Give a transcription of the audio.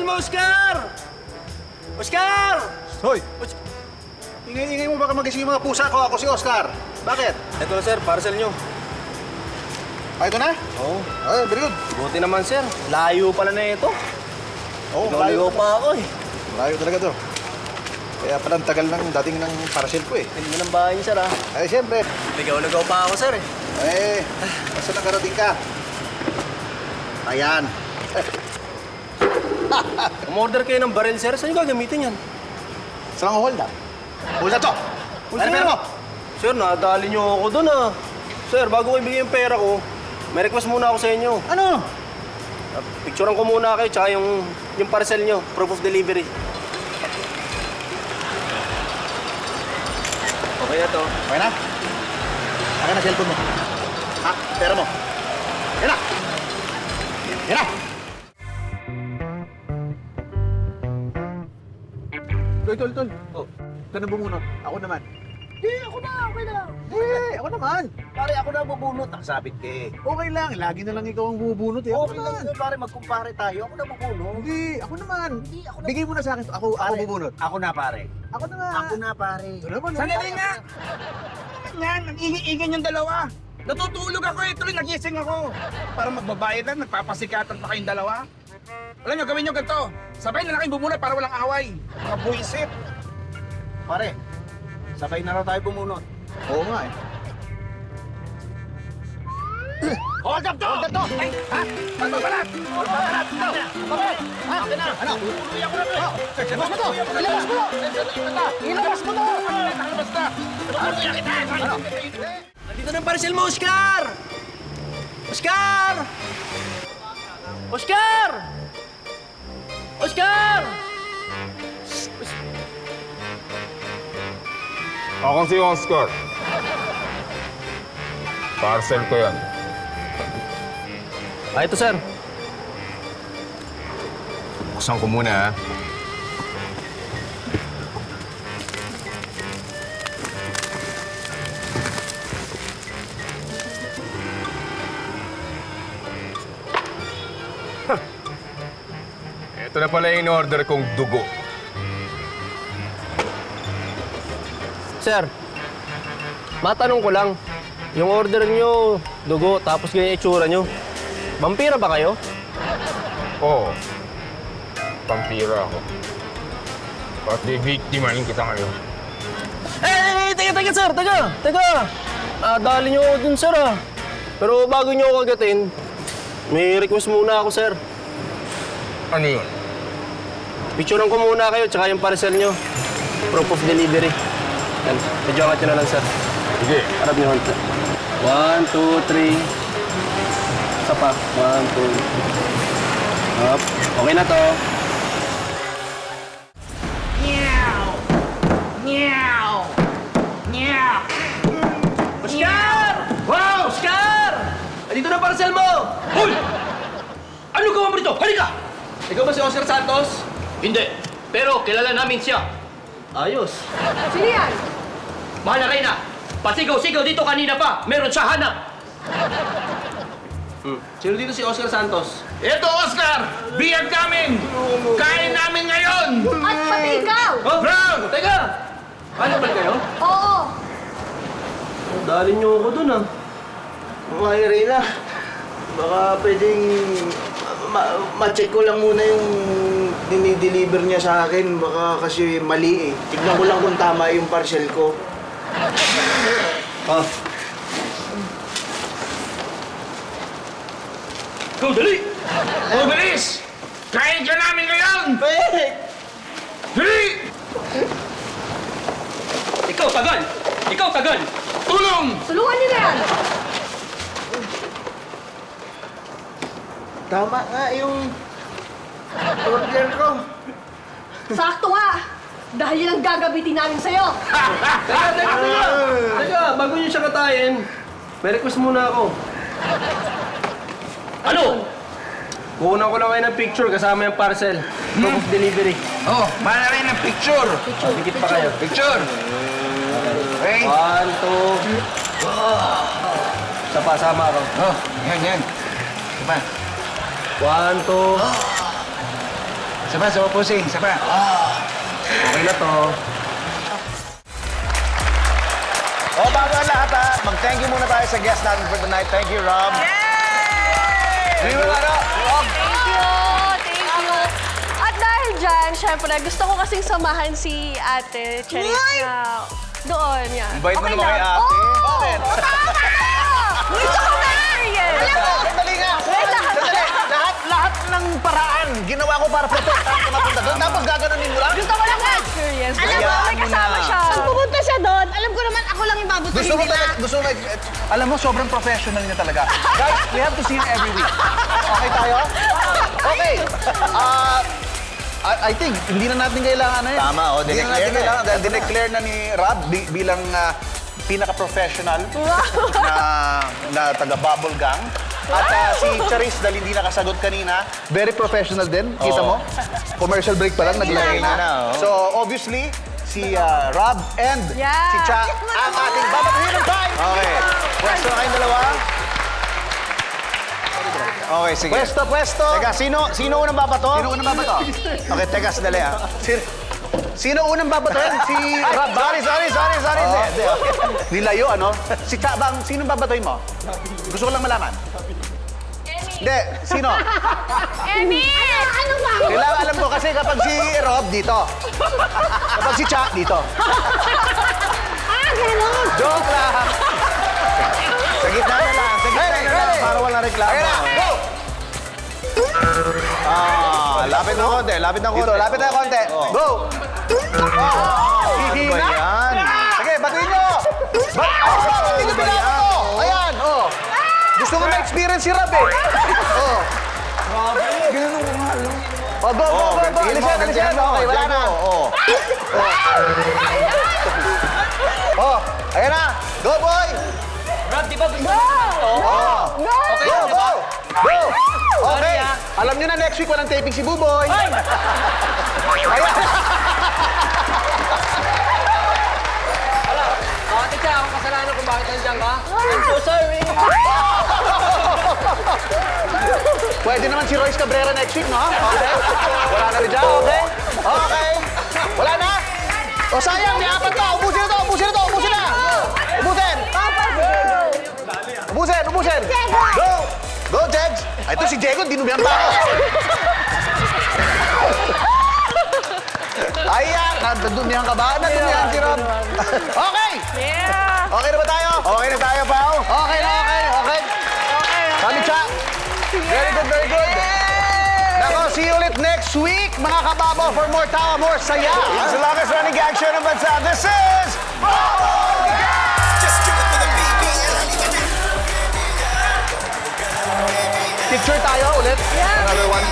mo, Oscar! Oscar! Hoy! Ingay-ingay mo baka magising yung mga pusa ko. Ako si Oscar. Bakit? Ito na, sir. Parcel nyo. Ay, ito na? Oo. Ay, very good. Buti naman, sir. Layo pala na ito. Oo, Layo pa ako eh. Malayo talaga to. Kaya pala ang tagal ng dating ng parcel ko eh. Hindi ng bahay niyo, sir, ha? Ay, siyempre. Ligaw-ligaw pa ako, sir, eh. Eh, basta nakarating ka. Ayan. Umorder kayo ng baril, sir. Saan nyo gagamitin yan? Saan ang hold up? Hold up to! Uy, Ano sir. pera mo? Sir, nadali nyo ako doon, ah. Sir, bago ko ibigay yung pera ko, may request muna ako sa inyo. Ano? Picturean ko muna kayo, tsaka yung parcel nyo. Proof of delivery. Okay na to. Okay na? Akin na cellphone mo. Ha? Pera mo. Yan na! Yan na! Tol. Oh. Ito na bumunot. Ako naman. Ako na, okay na. Ako naman. Pare, ako na bubunot. Nakasabit ka eh. Okay lang. Lagi na lang ikaw ang bubunot eh. Ako Okay naman. lang, pare, magkumpare tayo. Ako na bubunot. Hindi, ako naman. Hindi, ako na. Bigay mo na sa akin. Ako bubunot. Ako na, pare. Ako na nga. Ako na, pare. Ito naman. Sandali nga! Yan, nag-iingin yung dalawa. Natutulog ako eh, tuloy nagising ako. Para magbabayad lang, nagpapasikatan pa kayong dalawa. Alam nyo, gawin nyo ganito. Sabay na lang kayong bumunot para walang away. Mga buwisit. Pare, sabay na raw tayo bumunot. Oo nga eh. Hold up to! Hold up to! Ay, ha? Magbabalat! Magbabalat! Ito! Magbabalat! Ha? Ano? Tuloy ako na to! Ilabas mo to! Ilabas mo to! Ilabas mo to! Ilabas na! Tuloy kita! Ano? Nandito na yung parcel mo, Oscar! Oscar! Oscar! Oscar! Ako si Oscar. Parcel ko yan. Ito, sir. Buksan ko muna, ha? Ito na pala yung in-order kong dugo. Sir, matanong ko lang. Yung order nyo, dugo, tapos ganyan itsura nyo. Vampira ba kayo? Oo. Vampira ako. At bibiktimahin kita ngayon. Teka, sir, teka. Dali nyo ako dun, sir, ah. Pero bago nyo ako agatin, may request muna ako, sir. Ano yun? Picturean ko muna kayo, tsaka yung parcel nyo. Proof of delivery. Yan, medyo angat nyo na lang, sir. Sige. Harap nyo, sir. 1, 2, 3. Isa pa. 1, 2. Up. Okay na to. Oscar! Wow! Oscar! Andito na parcel mo! Hoy! Ano gawa mo dito? Halika! Ikaw ba si Oscar Santos? Hindi. Pero kilala namin siya. Ayos. Sino yan? Mahal na Reyna, pasigaw-sigaw dito kanina pa. Meron siya hanap. Sino dito si Oscar Santos? Ito, Oscar! Biyag namin! Kain namin ngayon! At pati ikaw! Oh, Frank! teka! Ano ba kayo? Oo! Dali niyo ako dun, ah. Mga Irina, baka pwedeng ma-check ko lang muna yung dinideliver niya sa akin. Baka kasi mali eh. Tignan ko lang kung tama yung parcel ko. Ah, Go, dali! Oh, bilis! Kain ka namin ngayon! Dali! Ikaw, tagal! Ikaw, tagal! Tulong! Tulungan niyo na yan! Tama nga yung order ko. Sakto nga! Dahil yan ang gagabitin namin sa'yo! teka, bago niyo siya katayin, may request muna ako. Ano? Kukunan ko lang kayo ng picture kasama yung parcel. Proof of delivery. Oh, mahal na rin ang picture! Dikit pa kayo. Picture! Okay? 1, 2. Isa pa, sama ako. Oh, yan. Diba? 1, 2. Saba, pusing. Saba. Okay na to. Bago ang lahat mag-thank you muna tayo sa guest natin for tonight. Thank you, Rob. Thank you! Thank you! At dahil dyan, syempre, gusto ko kasing samahan si Ate Charis na doon. Yan. Invite mo naman kay Ate. Bakit? Gusto ko na experience! Alam mo! Sandali nga! Sandali! Lahat ng paraan ginawa ko para protektahan ka mapunta doon. Tapos gaganunin mo lang. Gusto ko lang na-experience. Alam mo, Hayaan may mo kasama na. siya. Pag pumunta siya doon, alam ko naman ako lang yung babutihin Gusto mo Alam mo, sobrang professional niya talaga. Guys, we have to see him every week. Okay tayo? Okay. I think, hindi na natin kailangan na yun. Tama, Hindi na natin kailangan Dahil dineclare na ni Rob bilang pinaka-professional na taga-bubble gang. At si Charis, dahil hindi nakasagot kanina, very professional din. Kita mo? Commercial break pa lang, naglagay na. So, obviously, si Rob and Yeah. si Cha ang ating babatuhin ng time! Okay. Pwesto na kayong dalawa. Okay, sige. Pwesto. Teka, sino unang babato? Sino unang babato? Okay, teka, sandali Sino unang babatuhin? Si Rob. Sorry. Nilayo, ano? Si Cha bang, sino babatuhin mo? Gusto ko lang malaman. Hindi, sino? Emmy! Ano ba? Kailangan alam ko kasi kapag si Rob, dito. Kapag si Cha, dito. Ganon! Joke lang. Sa gitna na lang. Para walang reklamo. Okay na, go! Lapit ng konti. Dito, lapit ng konti. Go! Hihina. Sige, batuin nyo! Hindi ba yan? Ayan, Gusto ko na-experience si Rob, eh. Go. Bilisan. Okay, wala na. Ayan na. Go, boy! Go! Okay. Alam nyo na, next week walang taping si Buboy. Ayan. Ate Cha, ako kasalanan kung bakit nandiyan ka. I'm so sorry. Pwede naman si Royce Cabrera next week, no? Okay. Wala na rin dyan, okay? Okay. Wala na? O sayang, may apat pa. Ubusin na to. Ubusin. Go! Go, Jegs! Ay, ito si Diego, dinubihan pa ako. Ayan, nadumihan ka ba? Nadumihan si Rob. Okay! Yeah! Okay na ba tayo? Okay na tayo, Pao? Okay. Kami, Cha. Very good. Nako, see you ulit next week, mga kababaw, for more tawa, more saya. It's the longest running gag show ng bansa. This is... Picture tayo ulit. Yeah. Another one.